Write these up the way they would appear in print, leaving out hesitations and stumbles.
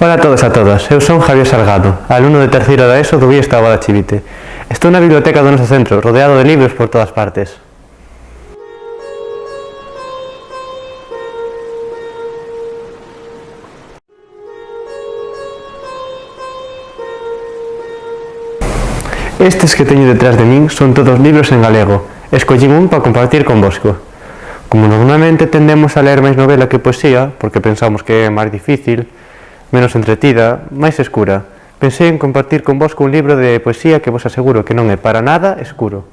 Ola a todos e a todas, eu son Javier Salgado, alumno de terceiro da ESO do Biesta Boda Chivite. Estou na biblioteca do noso centro, rodeado de libros por todas partes. Estes que teño detrás de min son todos libros en galego. Escollín un para compartir convosco. Como normalmente tendemos a ler máis novela que poesía, porque pensamos que é máis difícil, menos entretida, máis escura, pensei en compartir convosco un libro de poesía que vos aseguro que non é para nada escuro.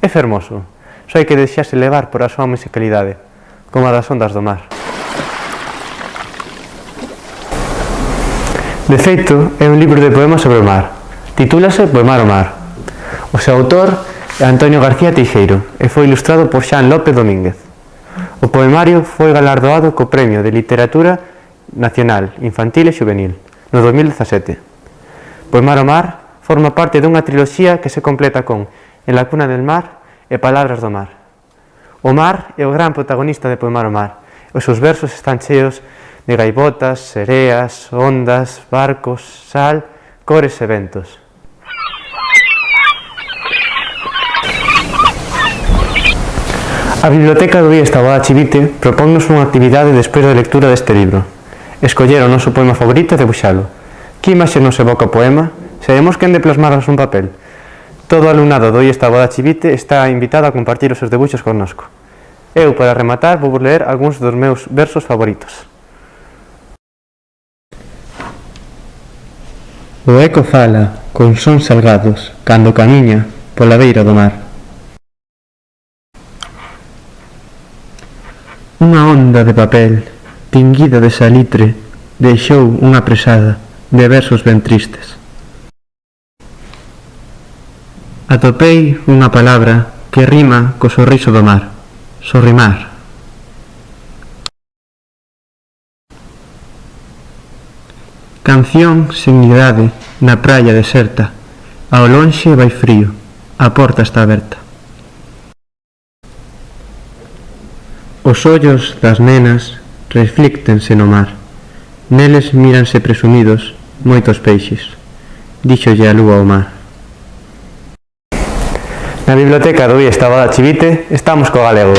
É fermoso, só hai que deixarse levar por a súa musicalidade, como a das ondas do mar. De feito, é un libro de poemas sobre o mar. Titúlase Poemar o mar. O seu autor é Antonio García Teixeiro e foi ilustrado por Xan López Domínguez. O poemario foi galardoado co Premio de Literatura Nacional, Infantil e Xuvenil, no 2017. Poemar o mar forma parte dunha triloxía que se completa con En la cuna del mar e Palabras do mar. O mar é o gran protagonista de Poemar o mar. Os seus versos están cheos de gaivotas, sereas, ondas, barcos, sal, cores e ventos. A Biblioteca do Biesta Boda Chivite propónnos unha actividade despois da lectura deste libro. Escoller o noso poema favorito e debuxalo. Que imaxe nos evoca o poema? Sabemos quen de plasmarlas nun papel. Todo o alumnado do Biesta Boda Chivite está invitado a compartir os seus debuxos connosco. Eu, para rematar, vou ler algúns dos meus versos favoritos. O eco fala con sons salgados cando camiña pola beira do mar. Unha onda de papel, tinguida de salitre, deixou unha presada de versos ben tristes. Atopei unha palabra que rima co sorriso do mar, sorrimar. Canción sen idade na praia deserta, ao lonxe vai frío, a porta está aberta. Os ollos das nenas reflíctense no mar, neles míranse presumidos moitos peixes, díxolle a lúa ao mar. Na Biblioteca do Biesta Boda Chivite estamos co galego.